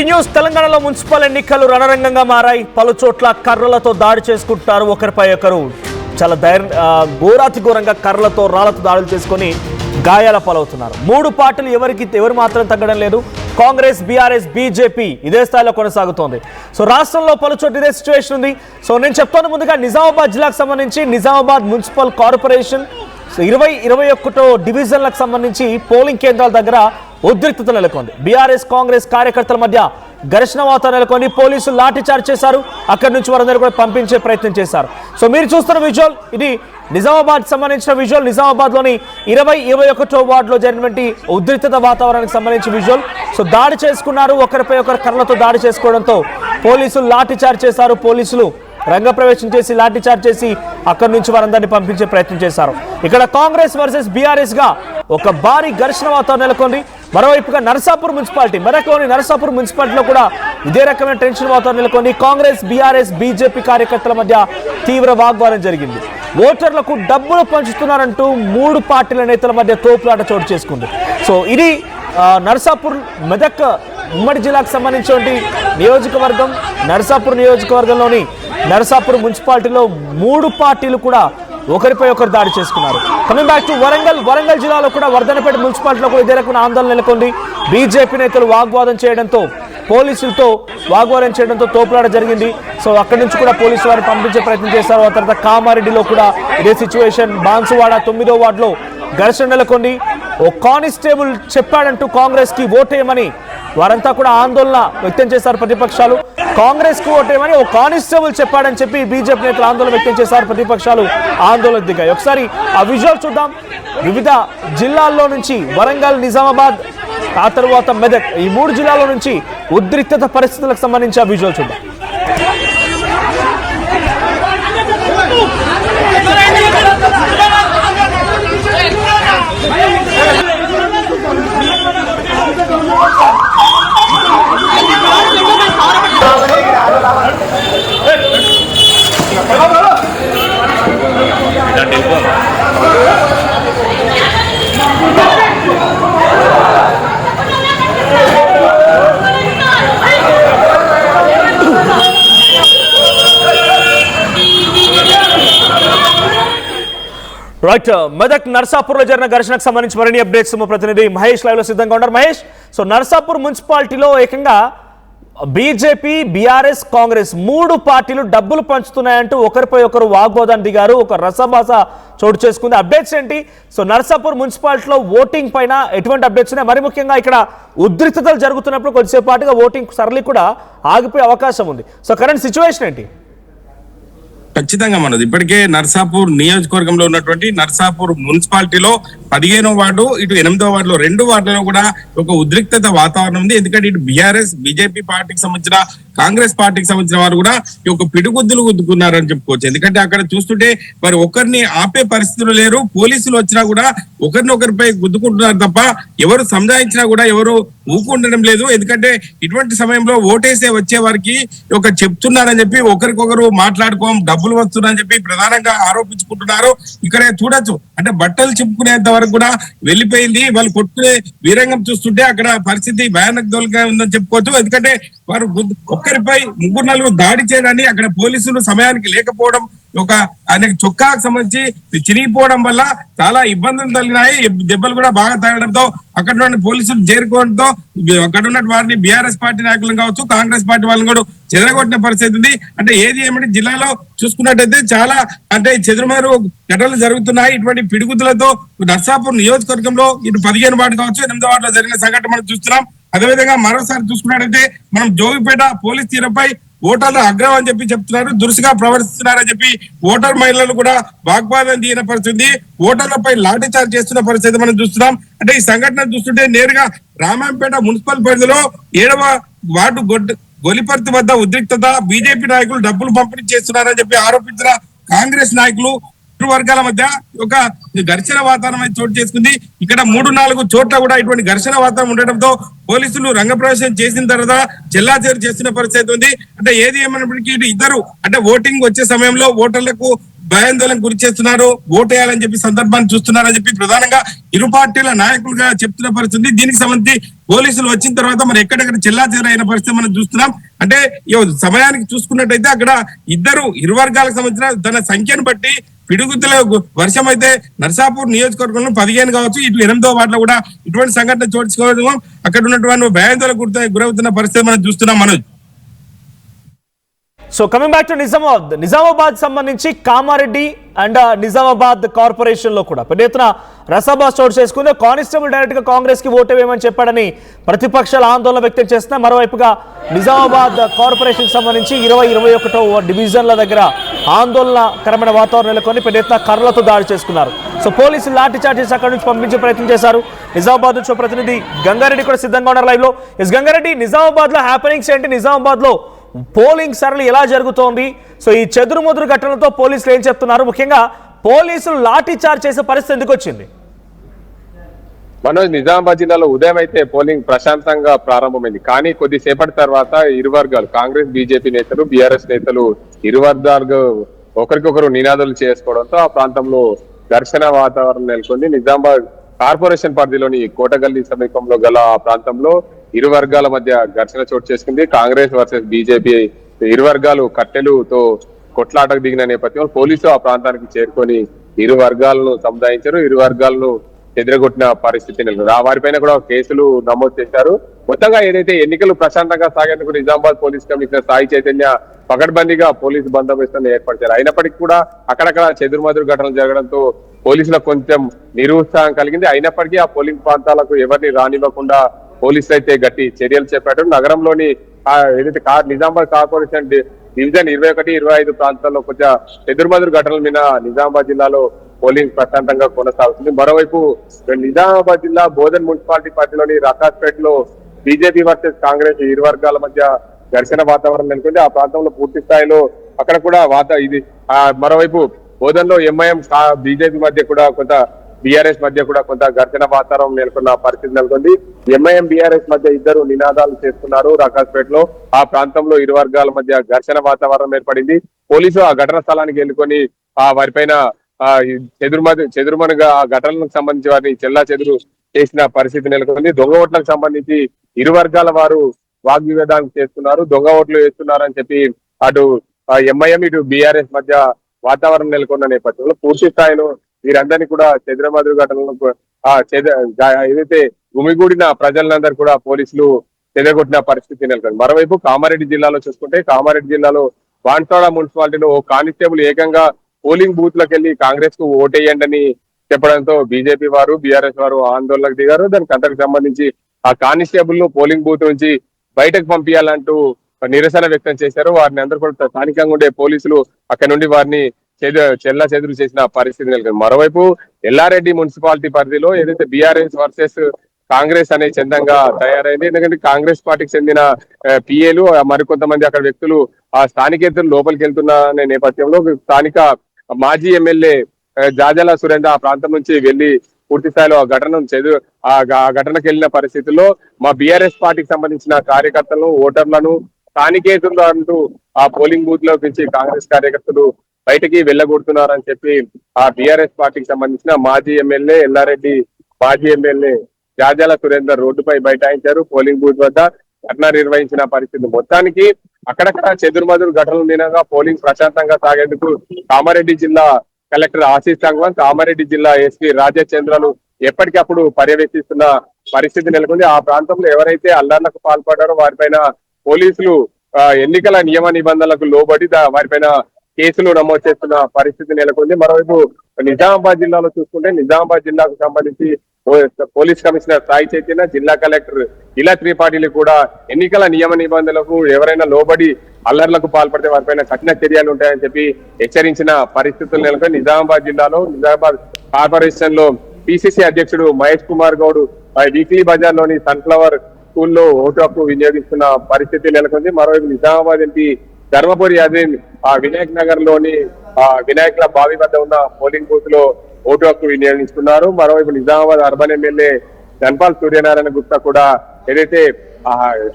News తెలంగాణలో municipal ఎన్నికలు రణరంగంగా మారాయి. పలు చోట్ల కర్రలతో దాడి చేసుకుంటారు ఒకరిపై ఒకరు. చాలా ఘోరాతి ఘోరంగా కర్రలతో రాళ్లతో దాడులు చేసుకొని గాయాల పాలవుతున్నారు. మూడు పార్టీలు ఎవరు మాత్రం తగ్గడం లేదు. కాంగ్రెస్, బీఆర్ఎస్, బీజేపీ ఇదే స్థాయిలో కొనసాగుతోంది. సో రాష్ట్రంలో పలు చోట్ల ఇదే సిచ్యువేషన్ ఉంది. సో నేను చెప్తాను ముందుగా నిజామాబాద్ జిల్లాకు సంబంధించి నిజామాబాద్ మున్సిపల్ కార్పొరేషన్ 21 డివిజన్లకు సంబంధించి పోలింగ్ కేంద్రాల దగ్గర ఉద్రిక్తత నెలకొంది. బీఆర్ఎస్, కాంగ్రెస్ కార్యకర్తల మధ్య ఘర్షణ వాతావరణం నెలకొని పోలీసులు లాఠీచార్జ్ చేశారు. అక్కడి నుంచి వారందరూ కూడా పంపించే ప్రయత్నం చేశారు. సో మీరు చూస్తున్న విజువల్ ఇది నిజామాబాద్ సంబంధించిన విజువల్. నిజామాబాద్ లోని 21వ వార్డులో జరిగినటువంటి ఉద్రిక్తత వాతావరణానికి సంబంధించి విజువల్. సో దాడి చేసుకున్నారు, ఒకరిపై ఒకరు కర్రలతో దాడి చేసుకోవడంతో పోలీసులు లాఠీచార్జ్ చేశారు. పోలీసులు రంగప్రవేశం చేసి లాఠీచార్జ్ చేసి అక్కడి నుంచి వారందరినీ పంపించే ప్రయత్నం చేశారు. ఇక్కడ కాంగ్రెస్ వర్సెస్ బీఆర్ఎస్ గా ఒక భారీ ఘర్షణ వాతావరణం నెలకొంది. మరోవైపుగా నర్సాపూర్ మున్సిపాలిటీ, మెదక్లోని నర్సాపూర్ మున్సిపాలిటీలో కూడా ఇదే రకమైన టెన్షన్ వాతావరణం నెలకొంది. కాంగ్రెస్, బీఆర్ఎస్, బీజేపీ కార్యకర్తల మధ్య తీవ్ర వాగ్వాదం జరిగింది. ఓటర్లకు డబ్బులు పంచుతున్నారంటూ మూడు పార్టీల నేతల మధ్య తోపులాట చోటు చేసుకుంది. సో ఇది నర్సాపూర్ మెదక్ ఉమ్మడి జిల్లాకు సంబంధించినటువంటి నియోజకవర్గం. నర్సాపూర్ నియోజకవర్గంలోని నర్సాపూర్ మున్సిపాలిటీలో మూడు పార్టీలు కూడా ఒకరిపై ఒకరు దాడి చేసుకున్నారు. కమింగ్ బ్యాక్ టు వరంగల్ జిల్లాలో కూడా వర్ధనపేట మున్సిపాలిటీలో కూడా ఇదే రకమైన ఆందోళన నెలకొంది. బీజేపీ నేతలు పోలీసులతో వాగ్వాదం చేయడంతో తోపులాట జరిగింది. సో అక్కడి నుంచి కూడా పోలీసు వారిని పంపించే ప్రయత్నం చేశారు. ఆ తర్వాత కామారెడ్డిలో కూడా ఇదే సిచ్యువేషన్. బాన్సువాడ 9వ వార్డులో ఘర్షణ నెలకొంది. ఓ కానిస్టేబుల్ చెప్పాడంటూ కాంగ్రెస్ కి ఓటేయమని వారంతా కూడా ఆందోళన వ్యక్తం చేశారు. ప్రతిపక్షాలు కాంగ్రెస్ కు ఓటేయమని ఓ కానిస్టేబుల్ చెప్పాడని చెప్పి బీజేపీ నేతలు ఆందోళన వ్యక్తం చేశారు. ప్రతిపక్షాలు ఆందోళన దిగాయి. ఒకసారి ఆ విజువల్ చూద్దాం. వివిధ జిల్లాల్లో నుంచి వరంగల్, నిజామాబాద్, ఆ తర్వాత మెదక్, ఈ మూడు జిల్లాల నుంచి ఉద్రిక్తత పరిస్థితులకు సంబంధించి ఆ విజువల్ చూద్దాం. రైట్, మెదక్ నర్సాపూర్ లో జరిగిన ఘర్షణకు సంబంధించి మరిన్ని అప్డేట్స్ మా ప్రతినిధి మహేష్ లైవ్ లో సిద్ధంగా ఉన్నారు. మహేష్, సో నర్సాపూర్ మున్సిపాలిటీలో ఏకంగా బీజేపీ, బీఆర్ఎస్, కాంగ్రెస్ మూడు పార్టీలు డబ్బులు పంచుతున్నాయంటూ ఒకరిపై ఒకరు వాగ్వాదాన్ని దిగారు. ఒక రసభాస చోటు చేసుకుంది. అప్డేట్స్ ఏంటి? సో నర్సాపూర్ మున్సిపాలిటీలో ఓటింగ్ పైన ఎటువంటి అప్డేట్స్ ఉన్నాయి? మరి ముఖ్యంగా ఇక్కడ ఉద్రిక్తతలు జరుగుతున్నప్పుడు కొద్దిసేపు పాటుగా ఓటింగ్ సరళి కూడా ఆగిపోయే అవకాశం ఉంది. సో కరెంట్ సిచ్యువేషన్ ఏంటి? ఖచ్చితంగా మనది ఇప్పటికే నర్సాపూర్ నియోజకవర్గంలో ఉన్నటువంటి నర్సాపూర్ మున్సిపాలిటీలో 15వ వార్డు, ఇటు 8వ వార్డులో 2 వార్డులలో కూడా ఒక ఉద్రిక్తత వాతావరణం ఉంది. ఎందుకంటే ఇటు బీఆర్ఎస్, బీజేపీ పార్టీకి సంబంధించిన, కాంగ్రెస్ పార్టీకి సంబంధించిన వారు కూడా ఈ యొక్క పిడిగుద్దులు గుద్దుకున్నారని చెప్పుకోవచ్చు. ఎందుకంటే అక్కడ చూస్తుంటే మరి ఒకరిని ఆపే పరిస్థితులు లేరు. పోలీసులు వచ్చినా కూడా ఒకరిపై గుద్దుకుంటున్నారు తప్ప ఎవరు సంజాయించినా కూడా ఎవరు ఊకుండడం లేదు. ఎందుకంటే ఇటువంటి సమయంలో ఓటేసే వచ్చే వారికి ఒక చెప్తున్నారని చెప్పి ఒకరికొకరు మాట్లాడుకోవడం, డబ్బులు వస్తున్నారని చెప్పి ప్రధానంగా ఆరోపించుకుంటున్నారు. ఇక్కడ చూడొచ్చు, అంటే బట్టలు చెప్పుకునేంత వరకు కూడా వెళ్ళిపోయింది. వాళ్ళు కొట్టుకునే వీరంగం చూస్తుంటే అక్కడ పరిస్థితి భయానకంగా ఉందని చెప్పుకోవచ్చు. ఎందుకంటే వారు ఒక్కరిపై 3-4 దాడి చేయడాన్ని అక్కడ పోలీసులు సమయానికి లేకపోవడం, ఒక ఆయనకి చొక్కాకు సంబంధించి చిరిగిపోవడం వల్ల చాలా ఇబ్బందులు కలిగినాయి. దెబ్బలు కూడా బాగా తగలడంతో అక్కడ ఉన్న పోలీసులు చేరుకోవడంతో అక్కడ ఉన్న వారిని బీఆర్ఎస్ పార్టీ నాయకులను కావచ్చు, కాంగ్రెస్ పార్టీ వాళ్ళని కూడా చెదరగొట్టిన పరిస్థితి ఉంది. అంటే ఏది ఏమిటి జిల్లాలో చూసుకున్నట్టయితే చాలా చెదురుమరు ఘటనలు జరుగుతున్నాయి. ఇటువంటి పిడిగుద్దులతో నర్సాపూర్ నియోజకవర్గంలో ఇటు 15 వార్డు కావచ్చు, 8వ వార్డులో జరిగిన సంఘటన మనం చూస్తున్నాం. అదేవిధంగా మరోసారి చూసుకున్నట్టయితే మనం జోగిపేట పోలీస్ తీరుపై ఓటర్లు అగ్రహం అని చెప్పి చెప్తున్నారు, దురుసుగా ప్రవర్తిస్తున్నారని చెప్పి ఓటర్ మహిళలు కూడా వాగ్వాదం దిగిన పరిస్థితి, ఓటర్లపై లాఠీచార్జ్ చేస్తున్న పరిస్థితి మనం చూస్తున్నాం. అంటే ఈ సంఘటన చూస్తుంటే నేరుగా రామాయంపేట మున్సిపల్ పరిధిలో 7వ వార్డు గొలిపర్తి వద్ద ఉద్రిక్తత, బీజేపీ నాయకులు డబ్బులు పంపిణీ చేస్తున్నారని చెప్పి ఆరోపించిన కాంగ్రెస్ నాయకులు వర్గాల మధ్య ఒక ఘర్షణ వాతావరణం చోటు చేసుకుంది. ఇక్కడ 3-4 చోట్ల కూడా ఇటువంటి ఘర్షణ వాతావరణం ఉండడంతో పోలీసులు రంగప్రవేశం చేసిన తర్వాత చెల్లాచెరు చేస్తున్న పరిస్థితి ఉంది. అంటే ఏది ఏమైనప్పటికీ ఇద్దరు ఓటింగ్ వచ్చే సమయంలో ఓటర్లకు భయాందోళనకు గురి చేస్తున్నారు, ఓటేయాలని చెప్పి సందర్భాన్ని చూస్తున్నారని చెప్పి ప్రధానంగా ఇరు పార్టీల నాయకులుగా చెప్తున్న పరిస్థితి. దీనికి సంబంధించి పోలీసులు వచ్చిన తర్వాత మరి ఎక్కడెక్కడ చెల్లాచెదరు అయిన పరిస్థితి మనం చూస్తున్నాం. అంటే సమయానికి చూసుకున్నట్టయితే అక్కడ ఇరు వర్గాలకు సంబంధించిన తన సంఖ్యను బట్టి పిడుగుతుల వర్షం అయితే నర్సాపూర్ నియోజకవర్గంలో 15 కావచ్చు, ఇటు 8వ వార్డులో కూడా ఇటువంటి సంఘటన చోటుకోవడం అక్కడ ఉన్నటువంటి భయాందోళనకు గురవుతున్న పరిస్థితి మనం చూస్తున్నాం Manoj. So coming back to Nizamabad సంబంధించి కామారెడ్డి అండ్ నిజామాబాద్ కార్పొరేషన్ లో కూడా పెద్ద ఎత్తున రసభ చోటు చేసుకుంది. కానిస్టేబుల్ డైరెక్ట్ గా కాంగ్రెస్ కి ఓటు వేయమని చెప్పాడని ప్రతిపక్షాలు ఆందోళన వ్యక్తం చేస్తున్నాయి. మరోవైపుగా నిజామాబాద్ కార్పొరేషన్ సంబంధించి 20-21వ డివిజన్ల దగ్గర ఆందోళనకరమైన వాతావరణం నెలకొని పెద్ద ఎత్తున కర్రలతో దాడి చేసుకున్నారు. సో పోలీసులు లాఠీ చార్జ్ చేసి అక్కడి నుంచి పంపించే ప్రయత్నం చేశారు. నిజామాబాద్ నుంచి ప్రతినిధి గంగారెడ్డి కూడా సిద్ధంగా ఉన్నారు లైవ్ లో. గంగారెడ్డి, నిజామాబాద్ లో హ్యాపెనింగ్స్ ఏంటి? నిజామాబాద్ లో పోలింగ్ సరళి ఎలా జరుగుతోంది? సో ఈ చెదురుమదురు ఘటనలతో పోలీసులు ఏం చెప్తున్నారు? ముఖ్యంగా పోలీసులు లాఠీ చార్జ్ చేసే పరిస్థితి ఎందుకు వచ్చింది? మనోజ్, నిజామాబాద్ జిల్లాలో ఉదయం అయితే పోలింగ్ ప్రశాంతంగా ప్రారంభమైంది. కానీ కొద్దిసేపటి తర్వాత ఇరు వర్గాలు, కాంగ్రెస్ బీజేపీ నేతలు, బీఆర్ఎస్ నేతలు ఇరు వర్గాలు ఒకరికొకరు నినాదాలు చేసుకోవడంతో ఆ ప్రాంతంలో ఘర్షణ వాతావరణం నెలకొంది. నిజామాబాద్ కార్పొరేషన్ పరిధిలోని కోటగల్లి సమీపంలో గల ఆ ప్రాంతంలో ఇరు వర్గాల మధ్య ఘర్షణ చోటు చేసుకుంది. కాంగ్రెస్ వర్సెస్ బీజేపీ ఇరు వర్గాలు కట్టెలుతో కొట్లాటకు దిగిన నేపథ్యంలో పోలీసులు ఆ ప్రాంతానికి చేరుకొని ఇరు వర్గాలను సముదాయించారు. ఇరు వర్గాలను ఎదురగొట్టిన పరిస్థితి నెలకొంది. వారిపైన కూడా కేసులు నమోదు చేశారు. మొత్తంగా ఏదైతే ఎన్నికలు ప్రశాంతంగా సాగేందుకు నిజామాబాద్ పోలీస్ కమిషనర్ సాయి చైతన్య పకడ్బందీగా పోలీసు బందోబస్తును ఏర్పరిచారు. అయినప్పటికీ కూడా అక్కడక్కడ చెదురుమదురు ఘటనలు జరగడంతో పోలీసులకు కొంచెం నిరుత్సాహం కలిగింది. అయినప్పటికీ ఆ పోలింగ్ ప్రాంతాలకు ఎవరిని రానివ్వకుండా పోలీసులు అయితే గట్టి చర్యలు చేపట్టారు. నగరంలోని ఏదైతే నిజామాబాద్ కార్పొరేషన్ డివిజన్ 21-25 ప్రాంతాల్లో కొంచెం ఎదురుమదురు ఘటనల మీద నిజామాబాద్ జిల్లాలో పోలింగ్ ప్రశాంతంగా కొనసాగుతుంది. మరోవైపు నిజామాబాద్ జిల్లా బోధన్ మున్సిపాలిటీ పరిధిలోని రకాస్పేటలో బీజేపీ వర్సెస్ కాంగ్రెస్ ఇరు వర్గాల మధ్య ఘర్షణ వాతావరణం నెలకొంది. ఆ ప్రాంతంలో పూర్తి స్థాయిలో అక్కడ కూడా మరోవైపు బోధన్ లో ఎంఐఎం బీజేపీ మధ్య కూడా కొంత బీఆర్ఎస్ మధ్య కూడా కొంత ఘర్షణ వాతావరణం నెలకొన్న పరిస్థితి నెలకొంది. ఎంఐఎం బీఆర్ఎస్ మధ్య ఇద్దరు నినాదాలు చేస్తున్నారు రకాస్పేటలో. ఆ ప్రాంతంలో ఇరు వర్గాల మధ్య ఘర్షణ వాతావరణం ఏర్పడింది. పోలీసులు ఆ ఘటన స్థలానికి వెళ్ళుకొని వారిపైన చెదురుమనుగా ఆ ఘటనలకు సంబంధించి వారిని చెల్లా చెదురు చేసిన పరిస్థితి నెలకొంది. దొంగ ఓట్లకు సంబంధించి ఇరు వర్గాల వారు వాగ్వివాదానికి చేస్తున్నారు, దొంగ ఓట్లు వేస్తున్నారు అని చెప్పి అటు ఎంఐఎం ఇటు బీఆర్ఎస్ మధ్య వాతావరణం నెలకొన్న నేపథ్యంలో పూర్తి స్థాయిలో వీరందరినీ కూడా చెదురుమదురు ఘటనలకు ఏదైతే గుమిగూడిన ప్రజలందరూ కూడా పోలీసులు చెదరగొట్టిన పరిస్థితి నెలకొంది. మరోవైపు కామారెడ్డి జిల్లాలో చూసుకుంటే కామారెడ్డి జిల్లాలో బాన్స్వాడ మున్సిపాలిటీలో ఓ కానిస్టేబుల్ ఏకంగా పోలింగ్ బూత్ లకు వెళ్లి కాంగ్రెస్ కు ఓటేయండి అని చెప్పడంతో బీజేపీ వారు బీఆర్ఎస్ వారు ఆందోళనకు దిగారు. దానికి అంతకు సంబంధించి ఆ కానిస్టేబుల్ ను పోలింగ్ బూత్ నుంచి బయటకు పంపించాలంటూ నిరసన వ్యక్తం చేశారు. వారిని అందరూ కూడా స్థానికంగా ఉండే పోలీసులు అక్కడ నుండి వారిని చెల్లా చెదురు చేసిన పరిస్థితి నెలకొంది. మరోవైపు ఎల్లారెడ్డి మున్సిపాలిటీ పరిధిలో ఏదైతే బీఆర్ఎస్ వర్సెస్ కాంగ్రెస్ అనే చందంగా తయారైంది. ఎందుకంటే కాంగ్రెస్ పార్టీకి చెందిన పిఏలు మరికొంతమంది అక్కడ వ్యక్తులు ఆ స్థానికేతరులు లోపలికి వెళ్తున్న నేపథ్యంలో స్థానిక మాజీ ఎమ్మెల్యే జాజల సురేంద్ర ఆ ప్రాంతం నుంచి వెళ్లి పూర్తి స్థాయిలో ఆ ఘటనకు వెళ్ళిన పరిస్థితుల్లో మా బీఆర్ఎస్ పార్టీకి సంబంధించిన కార్యకర్తలను, ఓటర్లను స్థానికేతరులు అంటూ ఆ పోలింగ్ బూత్ లో నుంచి కాంగ్రెస్ కార్యకర్తలు బయటికి వెళ్ళగొడుతున్నారని చెప్పి ఆ బీఆర్ఎస్ పార్టీకి సంబంధించిన మాజీ ఎమ్మెల్యే ఎల్లారెడ్డి మాజీ ఎమ్మెల్యే జాజల సురేందర్ రోడ్డుపై బైఠాయించారు. పోలింగ్ బూత్ వద్ద ధర్నా నిర్వహించిన పరిస్థితి. మొత్తానికి అక్కడక్కడ చెదురుమదురు ఘటనలు దినంగా పోలింగ్ ప్రశాంతంగా సాగేందుకు కామారెడ్డి జిల్లా కలెక్టర్ ఆశీష్ సంగ్వాన్, కామారెడ్డి జిల్లా ఎస్పీ రాజేష్ చంద్రలు ఎప్పటికప్పుడు పర్యవేక్షిస్తున్న పరిస్థితి నెలకొంది. ఆ ప్రాంతంలో ఎవరైతే అల్లర్లకు పాల్పడ్డారో వారిపైన పోలీసులు ఎన్నికల నియమ నిబంధనలకు లోబడి వారిపైన కేసులు నమోదు చేస్తున్న పరిస్థితి నెలకొంది. మరోవైపు నిజామాబాద్ జిల్లాలో చూసుకుంటే నిజామాబాద్ జిల్లాకు సంబంధించి పోలీస్ కమిషనర్ సాయి చైతన్య, జిల్లా కలెక్టర్ ఇలా త్రిపాఠిలు కూడా ఎన్నికల నియమ నిబంధనలకు ఎవరైనా లోబడి అల్లర్లకు పాల్పడితే వారిపైన కఠిన చర్యలు ఉంటాయని చెప్పి హెచ్చరించిన పరిస్థితులు నెలకొని నిజామాబాద్ జిల్లాలో నిజామాబాద్ కార్పొరేషన్ లో పిసిసి అధ్యక్షుడు మహేష్ కుమార్ గౌడ్ వీక్లీ బజార్ లోని సన్ఫ్లవర్ స్కూల్లో ఓటు హక్కు వినియోగిస్తున్న పరిస్థితి నెలకొంది. మరోవైపు నిజామాబాద్ ఎంపీ ధర్మపురి అజీన్ వినాయక్ నగర్ లోని వినాయకుల బావి వద్ద ఉన్న పోలింగ్ బూత్ లో ఓటు హక్కు వినియోగిస్తున్నారు. మరోవైపు నిజామాబాద్ అర్బన్ ఎమ్మెల్యే ధన్పాల్ సూర్యనారాయణ గుప్తా కూడా ఏదైతే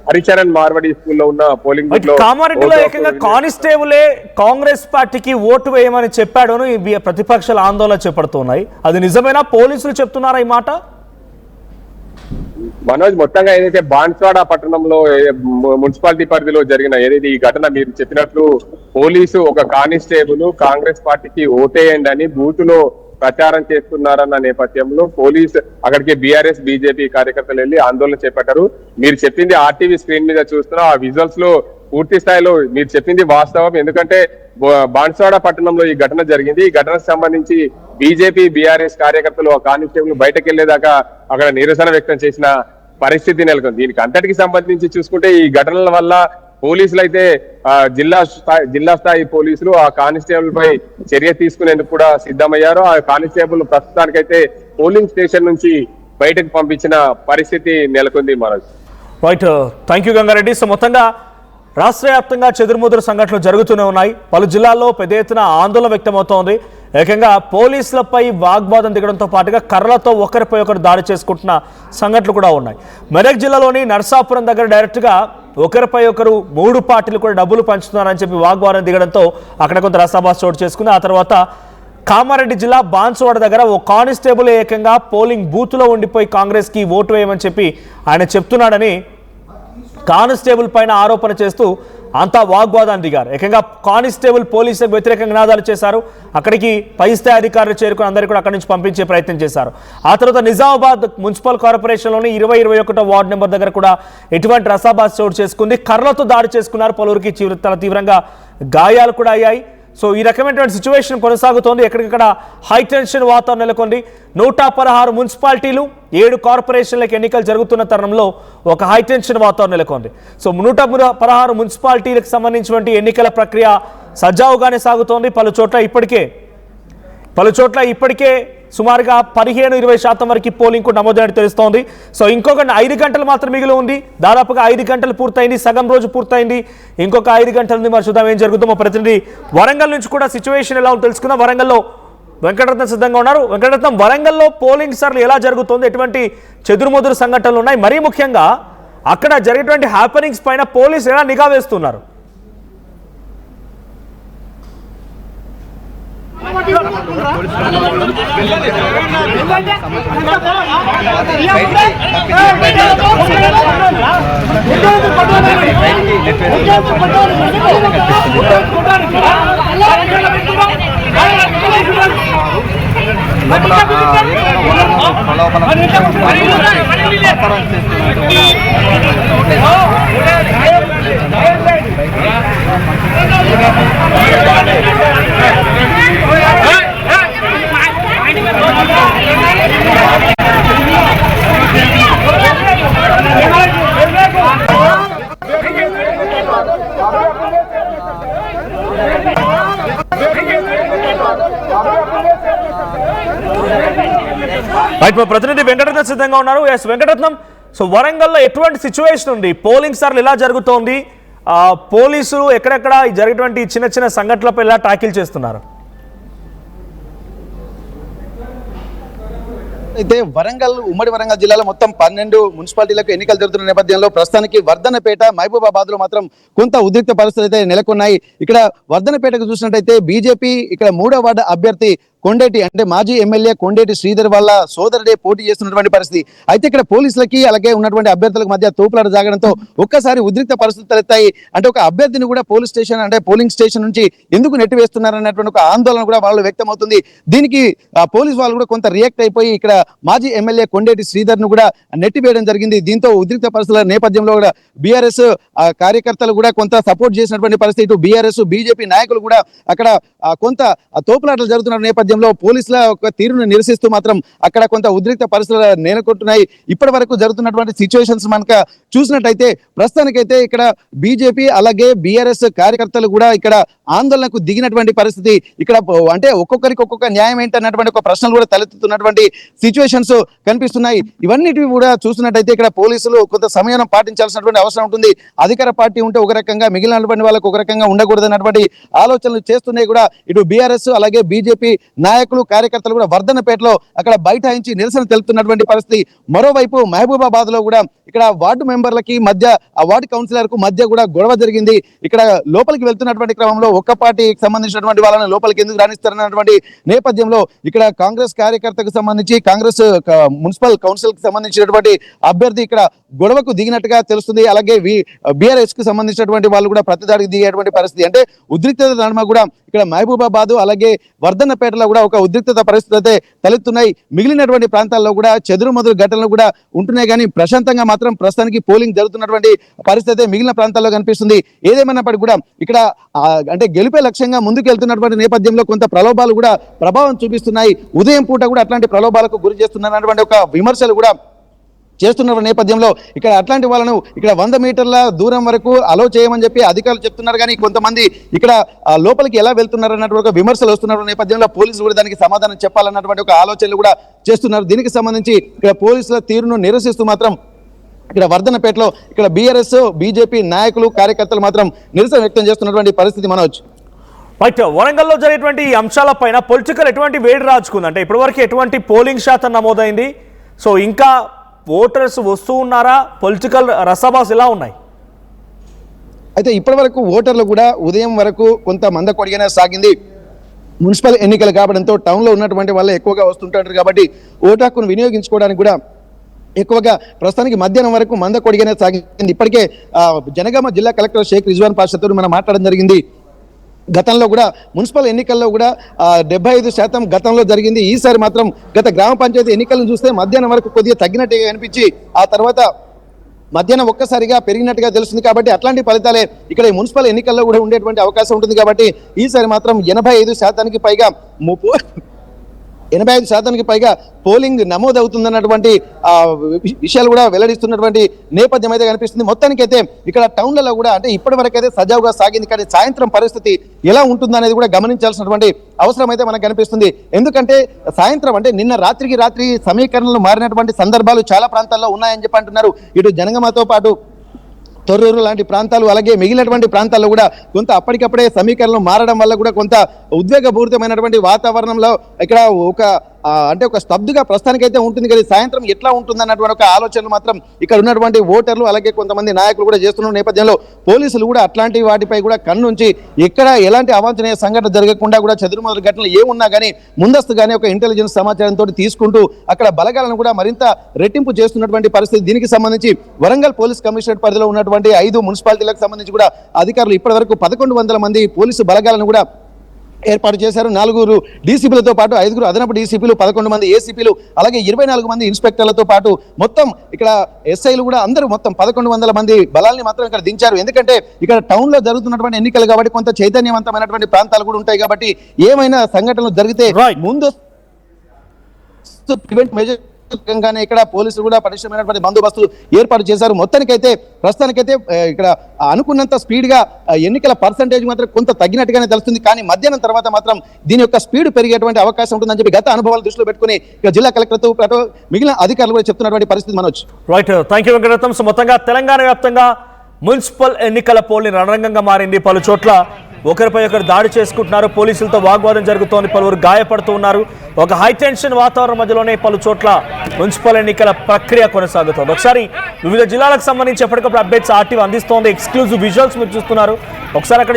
హరిచరణ్ మార్వడి స్కూల్లో ఉన్న పోలింగ్ బూత్ లో కామారెడ్డిలో ఏకంగా కానిస్టేబులే కాంగ్రెస్ పార్టీకి ఓటు వేయమని చెప్పాడు అని ప్రతిపక్షాల ఆందోళన చేపడుతున్నాయి. అది నిజమేనా? పోలీసులు చెప్తున్నారా ఈ మాట? మనోజ్, మొత్తంగా ఏదైతే బాన్స్వాడ పట్టణంలో మున్సిపాలిటీ పరిధిలో జరిగిన ఏదైతే ఈ ఘటన మీరు చెప్పినట్లు పోలీసు ఒక కానిస్టేబుల్ కాంగ్రెస్ పార్టీకి ఓటేయండి అని బూత్ లో ప్రచారం చేస్తున్నారన్న నేపథ్యంలో పోలీస్ అక్కడికి బీఆర్ఎస్ బీజేపీ కార్యకర్తలు వెళ్లి ఆందోళన చేపట్టారు. మీరు చెప్పింది ఆర్టీవీ స్క్రీన్ మీద చూస్తున్నా, ఆ విజువల్స్ లో పూర్తి స్థాయిలో మీరు చెప్పింది వాస్తవం. ఎందుకంటే బాన్స్వాడ పట్టణంలో ఈ ఘటన జరిగింది. ఈ ఘటనకు సంబంధించి బీజేపీ బీఆర్ఎస్ కార్యకర్తలు ఆ కానిస్టేబుల్ బయటకు వెళ్లేదాకా అక్కడ నిరసన వ్యక్తం చేసిన పరిస్థితి నెలకొంది. దీనికి అంతటికి సంబంధించి చూసుకుంటే ఈ ఘటనల వల్ల పోలీసులు అయితే జిల్లా స్థాయి పోలీసులు ఆ కానిస్టేబుల్ పై చర్య తీసుకునేందుకు కూడా సిద్ధమయ్యారు. ఆ కానిస్టేబుల్ ప్రస్తుతానికైతే పోలింగ్ స్టేషన్ నుంచి బయటకు పంపించిన పరిస్థితి నెలకొంది. Manoj, right, thank you Gangareddy. So మొత్తంగా రాష్ట్ర వ్యాప్తంగా చెదురుముదురు సంఘటనలు జరుగుతూనే ఉన్నాయి. పలు జిల్లాల్లో పెద్ద ఎత్తున ఆందోళన వ్యక్తమవుతోంది. ఏకంగా పోలీసులపై వాగ్వాదం దిగడంతో పాటుగా కర్రలతో ఒకరిపై ఒకరు దాడి చేసుకుంటున్న సంఘటనలు కూడా ఉన్నాయి. మెదక్ జిల్లాలోని నర్సాపురం దగ్గర డైరెక్ట్గా ఒకరిపై ఒకరు 3 పార్టీలు కూడా డబ్బులు పంచుతున్నారని చెప్పి వాగ్వాదం దిగడంతో అక్కడ కొంత రసాభాస్ చోటు చేసుకుంది. ఆ తర్వాత కామారెడ్డి జిల్లా బాన్సువాడ దగ్గర ఓ కానిస్టేబుల్ ఏకంగా పోలింగ్ బూత్లో ఉండిపోయి కాంగ్రెస్కి ఓటు వేయమని చెప్పి ఆయన చెప్తున్నాడని కానిస్టేబుల్ పైన ఆరోపణ చేస్తూ అంతా వాగ్వాదాన్ని దిగారు. ఏకంగా కానిస్టేబుల్ పోలీసులకు వ్యతిరేకంగా నినాదాలు చేశారు. అక్కడికి పై స్థాయి అధికారులు చేరుకుని అందరికీ కూడా అక్కడి నుంచి పంపించే ప్రయత్నం చేశారు. ఆ తర్వాత నిజామాబాద్ మున్సిపల్ కార్పొరేషన్లోని 20-21 వార్డు నెంబర్ దగ్గర కూడా ఎటువంటి రసాబాస్ చోటు చేసుకుంది. కర్రలతో దాడి చేసుకున్నారు. పలువురికి తీవ్రంగా గాయాలు కూడా అయ్యాయి. సో ఈ రకమైనటువంటి సిచ్యువేషన్ కొనసాగుతోంది. ఎక్కడికక్కడ హై టెన్షన్ వాతావరణం నెలకొంది. 116 మున్సిపాలిటీలు 7 కార్పొరేషన్లకు ఎన్నికలు జరుగుతున్న తరుణంలో ఒక హై టెన్షన్ వాతావరణం నెలకొంది. సో 116 మున్సిపాలిటీలకు సంబంధించినటువంటి ఎన్నికల ప్రక్రియ సజావుగానే సాగుతోంది. పలు చోట్ల ఇప్పటికే సుమారుగా 15-20% వరకు పోలింగ్ కూడా నమోదైనట్టు తెలుస్తోంది. సో ఇంకొక 5 గంటలు మాత్రం మిగిలి ఉంది. దాదాపుగా 5 గంటలు పూర్తయింది, సగం రోజు పూర్తయింది. ఇంకొక 5 గంటల నుంచి మరి చూద్దాం ఏం జరుగుతుందో. మా ప్రతినిధి వరంగల్ నుంచి కూడా సిచ్యువేషన్ ఎలా ఉందో తెలుసుకుందాం. వరంగల్లో వెంకటరత్నం సిద్ధంగా ఉన్నారు. వెంకటరత్నం, వరంగల్లో పోలింగ్ సర్లు ఎలా జరుగుతుంది, ఎటువంటి చెదురుమదురు సంఘటనలు ఉన్నాయి, మరీ ముఖ్యంగా అక్కడ జరిగేటువంటి హ్యాపెనింగ్స్ పైన పోలీసులు ఎలా నిఘా వేస్తున్నారు? రైట్, మా ప్రతినిధి వెంకటరత్నం సిద్ధంగా ఉన్నారు. ఎస్ వెంకటరత్నం, సో వరంగల్లో ఎటువంటి సిచ్యువేషన్ ఉంది, పోలింగ్ సార్లు ఎలా జరుగుతోంది, పోలీసులు ఎక్కడెక్కడ జరిగేటువంటి చిన్న సంఘటనలపై ఎలా టాకిల్ చేస్తున్నారు? అయితే ఉమ్మడి వరంగల్ జిల్లాలో మొత్తం 12 మున్సిపాలిటీలకు ఎన్నికలు జరుగుతున్న నేపథ్యంలో ప్రస్తుతానికి వర్ధనపేట, మహబూబాబాద్ లో మాత్రం కొంత ఉద్రిక్త పరిస్థితులు అయితే నెలకొన్నాయి. ఇక్కడ వర్ధనపేటకు చూసినట్టయితే బీజేపీ ఇక్కడ 3వ వార్డు అభ్యర్థి కొండేటి అంటే మాజీ ఎమ్మెల్యే కొండేటి శ్రీధర్ వాళ్ళ సోదరుడే పోటీ చేస్తున్నటువంటి పరిస్థితి. అయితే ఇక్కడ పోలీసులకి అలాగే ఉన్నటువంటి అభ్యర్థులకు మధ్య తోపులాట జాగడంతో ఒక్కసారి ఉద్రిక్త పరిస్థితులు తలెత్తాయి. అంటే ఒక అభ్యర్థిని కూడా పోలింగ్ స్టేషన్ నుంచి ఎందుకు నెట్టివేస్తున్నారన్నటువంటి ఒక ఆందోళన కూడా వాళ్ళు వ్యక్తమవుతుంది. దీనికి పోలీసు వాళ్ళు కూడా కొంత రియాక్ట్ అయిపోయి ఇక్కడ మాజీ ఎమ్మెల్యే కొండేటి శ్రీధర్ ను కూడా నెట్టివేయడం జరిగింది. దీంతో ఉద్రిక్త పరిస్థితుల నేపథ్యంలో కూడా బీఆర్ఎస్ కార్యకర్తలు కూడా కొంత సపోర్ట్ చేసినటువంటి పరిస్థితి. ఇటు బీఆర్ఎస్ బీజేపీ నాయకులు కూడా అక్కడ కొంత తోపులాటలు జరుగుతున్న నేపథ్యంలో పోలీసుల ఒక తీరును నిరసిస్తూ మాత్రం అక్కడ కొంత ఉద్రిక్త పరిస్థితులు నెలకొంటున్నాయి. ఇప్పటి వరకు జరుగుతున్నటువంటి సిచ్యువేషన్స్ మనక చూసినట్టయితే ప్రస్తుతానికైతే ఇక్కడ బీజేపీ అలాగే బీఆర్ఎస్ కార్యకర్తలు కూడా ఇక్కడ ఆందోళనకు దిగినటువంటి పరిస్థితి ఇక్కడ అంటే ఒక్కొక్కరికి ఒక్కొక్క న్యాయం ఏంటన్నటువంటి ఒక ప్రశ్నలు కూడా తలెత్తుతున్నటువంటి సిచ్యువేషన్స్ కనిపిస్తున్నాయి. ఇవన్నిటివి కూడా చూసినట్టయితే ఇక్కడ పోలీసులు కొంత సమయం పాటించాల్సినటువంటి అవసరం ఉంటుంది. అధికార పార్టీ ఉంటే ఒక రకంగా, మిగిలినటువంటి వాళ్ళకు ఒక రకంగా ఉండకూడదన్నటువంటి ఆలోచనలు చేస్తున్నాయి కూడా ఇటు బీఆర్ఎస్ అలాగే బీజేపీ నాయకులు కార్యకర్తలు కూడా వర్ధన్నపేటలో అక్కడ బైఠాయించి నిరసన తెలుపుతున్నటువంటి పరిస్థితి. మరోవైపు మహబూబాబాద్ లో కూడా ఇక్కడ వార్డు మెంబర్లకి మధ్య, ఆ వార్డు కౌన్సిలర్ కు మధ్య కూడా గొడవ జరిగింది. ఇక్కడ లోపలికి వెళ్తున్నటువంటి క్రమంలో ఒక్క పార్టీకి సంబంధించినటువంటి వాళ్ళని లోపలికి ఎందుకు రాణిస్తారన్నటువంటి నేపథ్యంలో ఇక్కడ కాంగ్రెస్ కార్యకర్తకు సంబంధించి కాంగ్రెస్ మున్సిపల్ కౌన్సిల్ కి సంబంధించినటువంటి అభ్యర్థి ఇక్కడ గొడవకు దిగినట్టుగా తెలుస్తుంది. అలాగే బీఆర్ఎస్ కు సంబంధించినటువంటి వాళ్ళు కూడా ప్రతిదాడికి దిగేటువంటి పరిస్థితి. అంటే ఉద్రిక్తత నడుమ కూడా ఇక్కడ మహబూబాబాద్ అలాగే వర్ధన్నపేటలో కూడా ఒక ఉద్రిక్తత పరిస్థితి అయితే తలెత్తున్నాయి. మిగిలినటువంటి ప్రాంతాల్లో కూడా చెదురుమదురు ఘటనలు కూడా ఉంటున్నాయి. కానీ ప్రశాంతంగా మాత్రం ప్రస్తుతానికి పోలింగ్ జరుగుతున్నటువంటి పరిస్థితి మిగిలిన ప్రాంతాల్లో కనిపిస్తుంది. ఏదేమైనప్పటికీ కూడా ఇక్కడ అంటే గెలిపే లక్ష్యంగా ముందుకు వెళ్తున్నటువంటి నేపథ్యంలో కొంత ప్రలోభాలు కూడా ప్రభావం చూపిస్తున్నాయి. ఉదయం పూట కూడా అట్లాంటి ప్రలోభాలకు గురి చేస్తున్నటువంటి ఒక విమర్శలు కూడా చేస్తున్న నేపథ్యంలో ఇక్కడ అట్లాంటి వాళ్ళను ఇక్కడ 100 మీటర్ల దూరం వరకు అలో చేయమని చెప్పి అధికారులు చెప్తున్నారు. కానీ కొంతమంది ఇక్కడ లోపలికి ఎలా వెళ్తున్నారు అన్నటువంటి ఒక విమర్శలు వస్తున్న నేపథ్యంలో పోలీసులు కూడా దానికి సమాధానం చెప్పాలన్నటువంటి ఒక ఆలోచనలు కూడా చేస్తున్నారు. దీనికి సంబంధించి ఇక్కడ పోలీసుల తీరును నిరసిస్తూ మాత్రం ఇక్కడ వర్ధన్నపేటలో ఇక్కడ బీఆర్ఎస్ బీజేపీ నాయకులు కార్యకర్తలు మాత్రం నిరసన వ్యక్తం చేస్తున్నటువంటి పరిస్థితి మనవచ్చు. రైట్, వరంగల్లో జరిగేటువంటి ఈ అంశాలపైన పొలిటికల్ ఎటువంటి వేడి రాజుకుంది? అంటే ఇప్పటివరకు ఎటువంటి పోలింగ్ శాతం నమోదైంది? సో ఇంకా ఓటర్స్ వస్తూ ఉన్నారా? పొలిటికల్ రసబాస్ ఎలా ఉన్నాయి? అయితే ఇప్పటి వరకు ఓటర్లు కూడా ఉదయం వరకు కొంత మందకొడిగానే సాగింది. మున్సిపల్ ఎన్నికలు కావడంతో టౌన్లో ఉన్నటువంటి వాళ్ళు ఎక్కువగా వస్తుంటారు కాబట్టి ఓటు హక్కును వినియోగించుకోవడానికి కూడా ఎక్కువగా ప్రస్తుతానికి మధ్యాహ్నం వరకు మందకొడిగానే సాగింది. ఇప్పటికే జనగామ జిల్లా కలెక్టర్ షేక్ రిజ్వాన్ పాషాతో మనం మాట్లాడడం జరిగింది. గతంలో కూడా మున్సిపల్ ఎన్నికల్లో కూడా 75% గతంలో జరిగింది. ఈసారి మాత్రం గత గ్రామ పంచాయతీ ఎన్నికలను చూస్తే మధ్యాహ్నం వరకు కొద్దిగా తగ్గినట్టుగా అనిపించి ఆ తర్వాత మధ్యాహ్నం ఒక్కసారిగా పెరిగినట్టుగా తెలుస్తుంది. కాబట్టి అట్లాంటి ఫలితాలే ఇక్కడ ఈ మున్సిపల్ ఎన్నికల్లో కూడా ఉండేటువంటి అవకాశం ఉంటుంది. కాబట్టి ఈసారి మాత్రం 85% పైగా 85% పైగా పోలింగ్ నమోదవుతుందన్నటువంటి విషయాలు కూడా వెల్లడిస్తున్నటువంటి నేపథ్యం అయితే కనిపిస్తుంది. మొత్తానికైతే ఇక్కడ టౌన్లలో కూడా అంటే ఇప్పటి వరకు అయితే సజావుగా సాగింది. కానీ సాయంత్రం పరిస్థితి ఎలా ఉంటుందనేది కూడా గమనించాల్సినటువంటి అవసరం అయితే మనకు కనిపిస్తుంది. ఎందుకంటే సాయంత్రం అంటే నిన్న రాత్రి సమీకరణలు మారినటువంటి సందర్భాలు చాలా ప్రాంతాల్లో ఉన్నాయని చెప్పి అంటున్నారు. ఇటు జనగామతో పాటు తొర్రూరు లాంటి ప్రాంతాలు అలాగే మిగిలినటువంటి ప్రాంతాల్లో కూడా కొంత అప్పటికప్పుడే సమీకరణలు మారడం వల్ల కూడా కొంత ఉద్వేగపూరితమైనటువంటి వాతావరణంలో ఇక్కడ ఒక స్తబ్దుగా ప్రస్తుతానికైతే ఉంటుంది. కానీ సాయంత్రం ఎట్లా ఉంటుంది అన్నటువంటి ఒక ఆలోచనలు మాత్రం ఇక్కడ ఉన్నటువంటి ఓటర్లు అలాగే కొంతమంది నాయకులు కూడా చేస్తున్న నేపథ్యంలో పోలీసులు కూడా అట్లాంటి వాటిపై కూడా కన్నుంచి ఎక్కడ ఎలాంటి అవాంఛనీయ సంఘటన జరగకుండా కూడా చెదురుమదురు ఘటనలు ఏమున్నా కానీ ముందస్తుగానే ఒక ఇంటెలిజెన్స్ సమాచారంతో తీసుకుంటూ అక్కడ బలగాలను కూడా మరింత రెట్టింపు చేస్తున్నటువంటి పరిస్థితి. దీనికి సంబంధించి వరంగల్ పోలీస్ కమిషనరేట్ పరిధిలో ఉన్నటువంటి 5 మున్సిపాలిటీలకు సంబంధించి కూడా అధికారులు ఇప్పటి వరకు 1100 మంది పోలీసు బలగాలను కూడా ఏర్పాటు చేశారు. 4 డీసీపీలతో పాటు 5 అదనపు డీసీపీలు, 11 మంది ఏసీపీలు అలాగే 24 మంది ఇన్స్పెక్టర్లతో పాటు మొత్తం ఇక్కడ ఎస్ఐలు కూడా అందరూ మొత్తం 1100 మంది బలాల్ని మాత్రం ఇక్కడ దించారు. ఎందుకంటే ఇక్కడ టౌన్ లో జరుగుతున్నటువంటి ఎన్నికలు కాబట్టి కొంత చైతన్యవంతమైనటువంటి ప్రాంతాలు కూడా ఉంటాయి. కాబట్టి ఏమైనా సంఘటనలు జరిగితే ముందు ప్రివెంట్ మెజర్ గానే ఇక్కడ పోలీసులు కూడా పటిష్టమైనటువంటి బందోబస్తు ఏర్పాటు చేశారు. మొత్తానికైతే ప్రస్తుతానికైతే ఇక్కడ అనుకున్నంత స్పీడ్ గా ఎన్నికల పర్సంటేజ్ మాత్రం కొంత తగ్గినట్టుగానే తెలుస్తుంది. కానీ మధ్యాహ్నం తర్వాత మాత్రం దీని యొక్క స్పీడ్ పెరిగేటువంటి అవకాశం ఉంటుందని చెప్పి గత అనుభవాలు దృష్టిలో పెట్టుకుని ఇక్కడ జిల్లా కలెక్టర్తో పాటు మిగిలిన అధికారులు కూడా చెప్తున్నటువంటి పరిస్థితి మనొచ్చు. Right, thank you Venkataratnam. So మొత్తంగా తెలంగాణ వ్యాప్తంగా మున్సిపల్ ఎన్నికల పోలింగ్ రణరంగంగా మారింది. పలు చోట్ల ఒకరిపై ఒకరు దాడి చేసుకుంటున్నారు. పోలీసులతో వాగ్వాదం జరుగుతోంది. పలువురు గాయపడుతూ ఉన్నారు. ఒక హై టెన్షన్ వాతావరణం మధ్యలోనే పలు చోట్ల మున్సిపల్ ఎన్నికల ప్రక్రియ కొనసాగుతోంది. ఒకసారి వివిధ జిల్లాలకు సంబంధించి ఎప్పటికప్పుడు అప్డేట్స్ ఆర్టీవీ అందిస్తోంది. ఎక్స్క్లూజివ్ విజువల్స్ మీరు చూస్తున్నారు. ఒకసారి అక్కడ